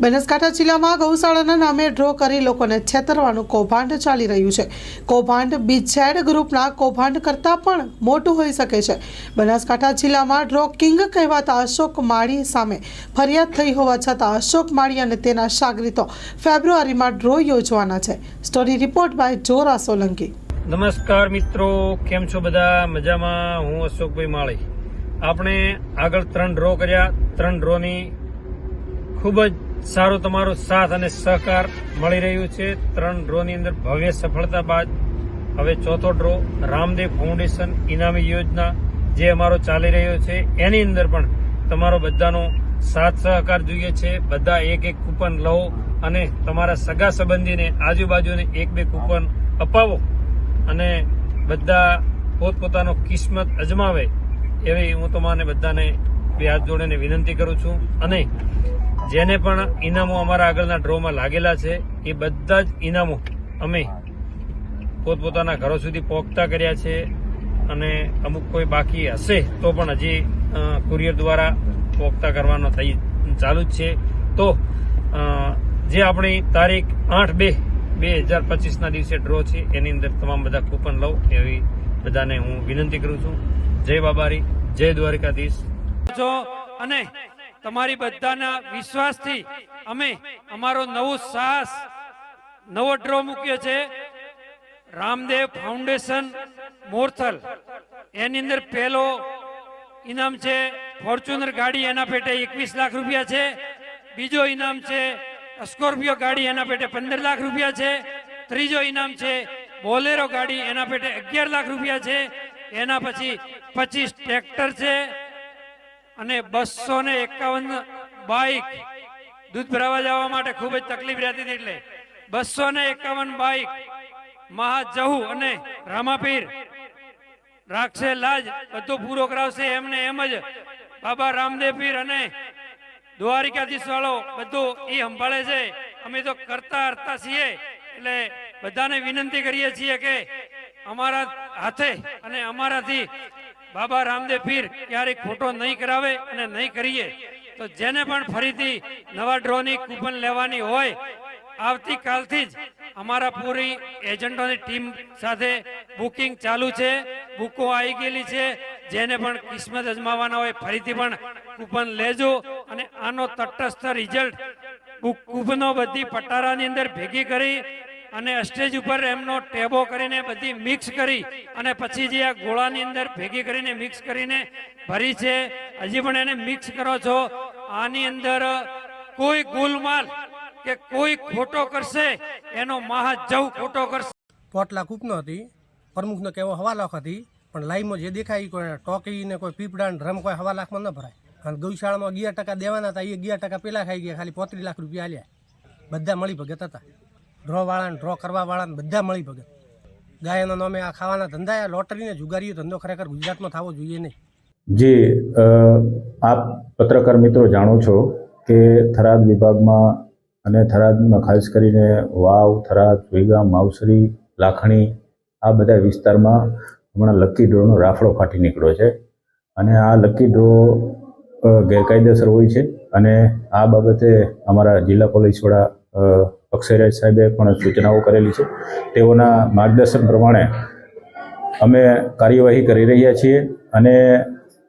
બનાસકાંઠા જિલ્લામાં ગૌશાળાના નામે ડ્રો કરી લોકોને છેતરવાનું કૌભાંડ ચાલી રહ્યું છે। કૌભાંડ બીજેડ ગ્રુપના કૌભાંડ કરતાં પણ મોટું હોઈ શકે છે। બનાસકાંઠા જિલ્લામાં ડ્રો કિંગ કહેવાતા અશોક માળી સામે ફરિયાદ થઈ હોવા છતાં અશોક માળી અને તેના શાગરીતો ફેબ્રુઆરીમાં ડ્રો યોજવાના છે। Story report by Jora Solanki. નમસ્કાર મિત્રો, કેમ છો બધા? મજામાં? હું અશોકભાઈ માળી। આપણે આગળ 3 ડ્રો કર્યા। 3 ડ્રોની ખૂબ જ સારો તમારો સાથ અને સહકાર મળી રહ્યું છે। 3 ડ્રોની અંદર ભવ્ય સફળતા બાદ હવે ચોથો ડ્રો રામદેવ ફાઉન્ડેશન ઇનામી યોજના જે અમારો ચાલી રહ્યો છે એની અંદર પણ તમારો બધાનો સાથ સહકાર જોઈએ છે। બધા એક કૂપન લો અને તમારા સગા સંબંધીને આજુબાજુને 1-2 કૂપન અપાવો અને બધા પોતપોતાનો કિસ્મત અજમાવે એવી હું તમારે બધાને બે હાથ જોડીને વિનંતી કરું છું। અને જેને પણ ઇનામો અમારા આગળના ડ્રોમાં લાગેલા છે એ બધા જ ઇનામો અમે પોતપોતાના ઘરો સુધી પહોંચતા કર્યા છે અને અમુક કોઈ બાકી હશે તો પણ હજી કુરિયર દ્વારા પહોંચતા કરવાનો ચાલુ જ છે। તો જે આપણી તારીખ 8/2/2025ના દિવસે ડ્રો છે એની અંદર તમામ બધા કૂપન લો એવી બધાને હું વિનંતી કરું છું। જય બાબારી, જય દ્વારકાધીશ। અને તમારી બધાના વિશ્વાસથી અમે અમારો નવું સાહસ નવો ડ્રો મૂક્યો છે રામદેવ ફાઉન્ડેશન મોરથલ। એની અંદર પહેલો ઇનામ છે ફોર્ચ્યુનર ગાડી, એના પેટે 21 લાખ રૂપિયા છે। બીજો ઇનામ છે સ્કોર્પિયો ગાડી, એના પેટે 15 લાખ રૂપિયા છે। ત્રીજો ઇનામ છે બોલેરો ગાડી, એના પેટે 11 લાખ રૂપિયા છે। એના પછી 25 ટ્રેક્ટર છે અને 251 બાઇક। દૂધ ભરાવા જવા માટે ખૂબ જ તકલીફ રહેતી હતી એટલે 251 બાઇક મહાજહુ અને રામાપીર રાખશે લાજ બધું પૂરો કરાવશે। એમને એમ જ બાબા રામદેવ પીર અને દ્વારિકાધીશ વાળો બધું એ સંભાળે છે। અમે તો કરતા હરતા છીએ એટલે બધાને વિનંતી કરીએ છીએ કે અમારા હાથે અને અમારાથી બાબા રામદેવ પીર ક્યારેય ખોટો નહીં કરાવે અને નહીં કરીએ। તો જેને પણ ફરીથી નવા ડ્રોની કૂપન લેવાની હોય આવતીકાલથી જ અમારા પૂરી એજન્ટોની ટીમ સાથે બુકિંગ ચાલુ છે। બુકો આવી ગયેલી છે। જેને પણ કિસ્મત અજમાવવાના હોય ફરીથી પણ કૂપન લેજો અને આનો તટસ્થ રિઝલ્ટ કૂપનો બધી પટારાની અંદર ભેગી કરી અને સ્ટેજ ઉપર એમનો ટેબો કરીને બધી મિક્સ કરી અને પછી જે આ ગોળાની અંદર ભેગી કરીને મિક્સ કરીને ભરી છે। હજી પણ એને મિક્સ કરો છો। આની અંદર કોઈ ગુલમાલ કે કોઈ ખોટો કરશે એનો મહાજવ ખોટો કરશે। 5 લાખ ઉપનો હતી, પ્રમુખનો કેવો 1.5 લાખ હતી, પણ લાઈવમાં જે દેખાય કોઈ ટોકી ને કોઈ પીપડા ડ્રમ કોઈ 1.5 લાખમાં ન ભરાય। અને ગૌશાળામાં 11% દેવાના હતા, એ 11% પેલા ખાઈ ગયા, ખાલી 35 લાખ રૂપિયા આલ્યા। બધા મળી ભગત હતા, ડ્રો વાળાને ડ્રો કરવા વાળાને બધા મળી ભગત। ગાયનો નામે આ ખાવાના ધંધા, લોટરીને જુગારીનો ધંધો ખરેખર ગુજરાતમાં થવો જોઈએ નહીં। જે આપ પત્રકાર મિત્રો જાણો છો કે થરાદ વિભાગમાં અને થરાદમાં ખાસ કરીને વાવ, થરાદ, સુઈગામ, માવસરી, લાખણી આ બધા વિસ્તારમાં હમણાં લકી ડ્રોનો રાફડો ફાટી નીકળ્યો છે અને આ લકી ડ્રો ગેરકાયદેસર હોય છે અને આ બાબતે અમારા જિલ્લા પોલીસ વડા અક્ષયરાજ સાહેબે પણ સૂચનાઓ કરેલી છે। તેઓના માર્ગદર્શન પ્રમાણે અમે કાર્યવાહી કરી રહ્યા છીએ અને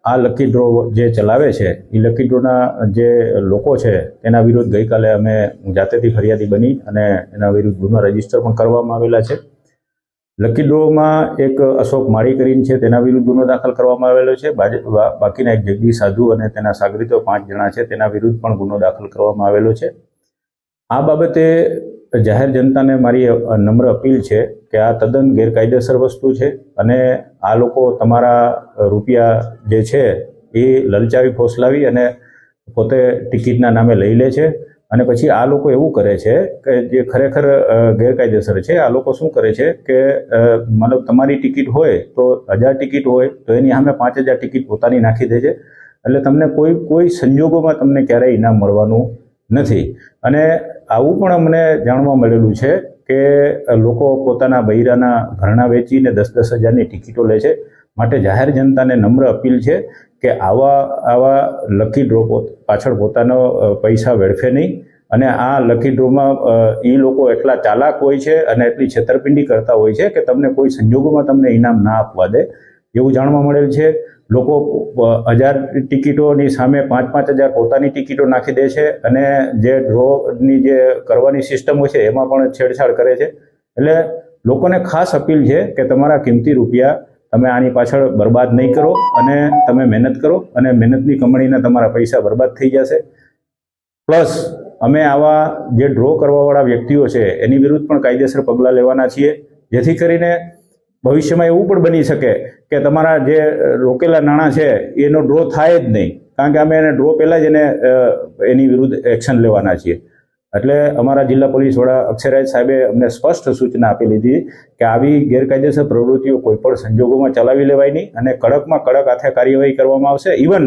આ લકી ડ્રો જે ચલાવે છે એ લકી ડ્રોના જે લોકો છે તેના વિરુદ્ધ ગઈકાલે અમે જાતેથી ફરિયાદી બની અને એના વિરુદ્ધ ગુનો રજીસ્ટર પણ કરવામાં આવેલા છે। લકી ડ્રોમાં એક અશોક માળી કરીને છે તેના વિરુદ્ધ ગુનો દાખલ કરવામાં આવેલો છે। બાકીના એક જગદીશ સાધુ અને તેના સાગરીતો 5 જણા છે તેના વિરુદ્ધ પણ ગુનો દાખલ કરવામાં આવેલો છે। આ બાબતે જાહેર જનતાને મારી નમ્ર અપીલ છે કે આ તદ્દન ગેરકાયદેસર વસ્તુ છે અને આ લોકો તમારા રૂપિયા જે છે એ લલચાવી ફોસલાવી અને પોતે ટિકિટના નામે લઈ લે છે અને પછી આ લોકો એવું કરે છે કે જે ખરેખર ગેરકાયદેસર છે। આ લોકો શું કરે છે કે મતલબ તમારી ટિકિટ હોય તો 1000 ટિકિટ હોય તો એની સામે 5000 ટિકિટ પોતાની નાખી દે છે। એટલે તમને કોઈ સંજોગોમાં તમને ક્યારેય ઇનામ મળવાનું નથી। અને આવું પણ અમને જાણવા મળેલું છે કે લોકો પોતાના બૈરાના ઘરણા વેચીને 10-10 હજારની ટિકિટો લે છે। માટે જાહેર જનતાને નમ્ર અપીલ છે કે આવા લકી ડ્રો પાછળ પોતાનો પૈસા વેડફે નહીં અને આ લકી ડ્રોમાં એ લોકો એટલા ચાલાક હોય છે અને એટલી છેતરપિંડી કરતા હોય છે કે તમને કોઈ સંજોગોમાં તમને ઇનામ ના આપવા દે એવું જાણવા મળેલ છે. લોકો 1000 ટિકિટોની સામે 5,000 પોતાની ટિકિટો નાખી દે છે અને જે ડ્રોની જે કરવાની સિસ્ટમો છે એમાં પણ છેડછાડ કરે છે. એટલે લોકોને ખાસ અપીલ છે કે તમારા કિંમતી રૂપિયા તમે આની પાછળ બરબાદ નહીં કરો અને તમે મહેનત કરો, અને મહેનતની કમાણીના તમારા પૈસા બરબાદ થઈ જશે. પ્લસ અમે આવા જે ડ્રો કરવાવાળા વ્યક્તિઓ છે એની વિરુદ્ધ પણ કાયદેસર પગલાં લેવાના છીએ, જેથી કરીને ભવિષ્યમાં એવું પણ બની શકે કે તમારા જે રોકેલા નાણાં છે એનો ડ્રો થાય જ નહીં, કારણ કે અમે એને ડ્રો પહેલાં જ એની વિરુદ્ધ એક્શન લેવાના છીએ. એટલે અમારા જિલ્લા પોલીસ વડા અક્ષયરાજ સાહેબે અમને સ્પષ્ટ સૂચના આપી લીધી કે આવી ગેરકાયદેસર પ્રવૃત્તિઓ કોઈ પણ સંજોગોમાં ચલાવી લેવાય નહીં અને કડકમાં કડક હાથે કાર્યવાહી કરવામાં આવશે. ઇવન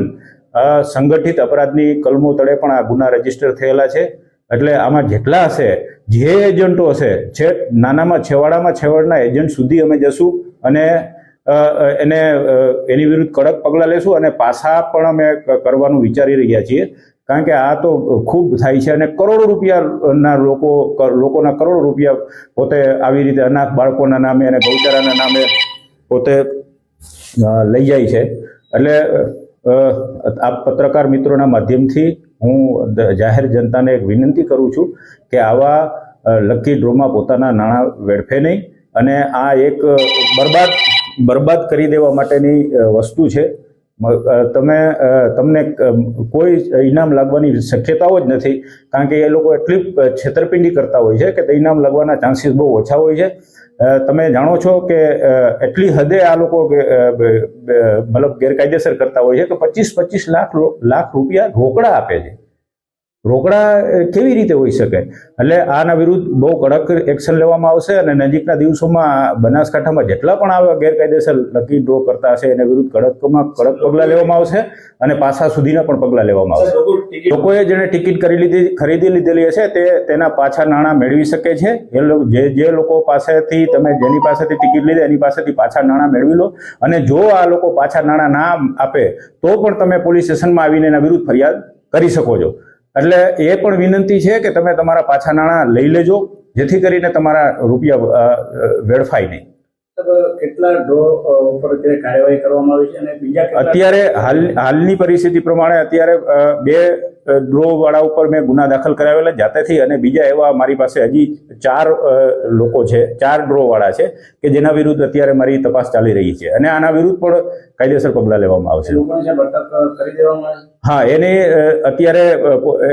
સંગઠિત અપરાધની કલમો તળે પણ આ ગુના રજીસ્ટર થયેલા છે. એટલે આમાં જેટલા હશે, જે એજન્ટો હશે, નાનામાં છેવાડાના એજન્ટ સુધી અમે જશું અને એની વિરુદ્ધ કડક પગલાં લેશું અને પાછા પણ અમે કરવાનું વિચારી રહ્યા છીએ. કારણ કે આ તો ખૂબ થાય છે અને કરોડો રૂપિયાના લોકોના કરોડો રૂપિયા પોતે આવી રીતે અનાથ બાળકોના નામે અને ગૌચારાના નામે પોતે લઈ જાય છે. એટલે આ પત્રકાર મિત્રોના માધ્યમથી હું જાહેર જનતાને એક વિનંતી કરું છું કે આવા લકી ડ્રોમાં પોતાના નાણાં વેડફે નહીં, અને આ એક બરબાદ કરી દેવા માટેની વસ્તુ છે. તમને કોઈ ઇનામ લાગવાની શક્યતાઓ જ નથી, કારણ કે એ લોકો એટલી છેતરપિંડી કરતા હોય છે કે ઇનામ લાગવાના ચાન્સીસ બહુ ઓછા હોય છે. તમે જાણો છો કે એટલી હદે આ લોકો મતલબ ગેરકાયદેસર કરતા હોય છે કે 25 લાખ રૂપિયા રોકડા આપે છે. રોકડા કેવી રીતે હોઈ શકે? એટલે આના વિરુદ્ધ બહુ કડક એક્શન લેવામાં આવશે અને નજીકના દિવસોમાં બનાસકાંઠામાં જેટલા પણ આવા ગેરકાયદેસર લકી ડ્રો કરતા હશે એના વિરુદ્ધ કડકમાં કડક પગલાં લેવામાં આવશે અને પાછા સુધીના પણ પગલાં લેવામાં આવશે. લોકોએ જેને ટિકિટ ખરીદી લીધેલી હશે તેના પાછા નાણાં મેળવી શકે છે. જે લોકો પાસેથી જેની પાસેથી ટિકિટ લીધી એની પાસેથી પાછા નાણાં મેળવી લો, અને જો આ લોકો પાછા નાણાં ના આપે તો પણ તમે પોલીસ સ્ટેશનમાં આવીને એના વિરુદ્ધ ફરિયાદ કરી શકો છો. એટલે એ પણ વિનંતી છે કે તમે તમારા પાછા નાણાં લઈ લેજો, જેથી કરીને તમારા રૂપિયા વેડફાય નહીં. કેટલા ડ્રો ઉપર કાર્યવાહી કરવામાં આવી છે અને બીજા અત્યારે હાલની પરિસ્થિતિ પ્રમાણે અત્યારે 2 ડ્રો વાળા ઉપર મેં ગુના દાખલ કરાવેલા જાતેથી, અને બીજા એવા મારી પાસે હજી 4 લોકો છે, 4 ડ્રો વાળા છે કે જેના વિરુદ્ધ અત્યારે મારી તપાસ ચાલી રહી છે, અને આના વિરુદ્ધ પણ કાયદેસર પગલાં લેવામાં આવશે. હા, અત્યારે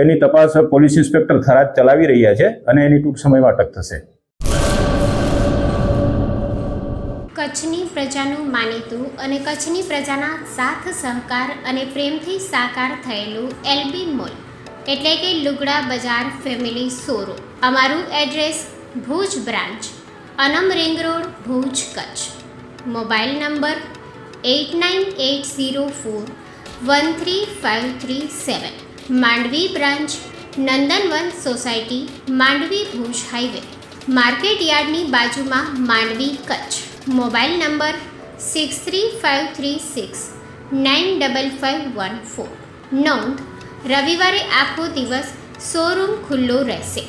એની તપાસ પોલીસ ઇન્સ્પેક્ટર થરાદ ચલાવી રહ્યા છે અને એની ટૂંક સમયમાં અટક થશે. કચ્છની પ્રજાનું માનીતું અને કચ્છની પ્રજાના સાથ સહકાર અને પ્રેમથી સાકાર થયેલું એલબી મોલ એટલે કે લુગડા બજાર ફેમિલી શોરૂમ. અમારું address Bhuj branch, Anam ring road, Bhuj, Kutch. Mobile number 8980413537. Mandvi branch, Nandanvan society, Mandvi, Bhuj highway, market યાર્ડની બાજુમાં, માંડવી, કચ્છ. Mobile number 6353695514. નોંધ: રવિવારે આખો દિવસ શોરૂમ ખુલ્લો રહેશે.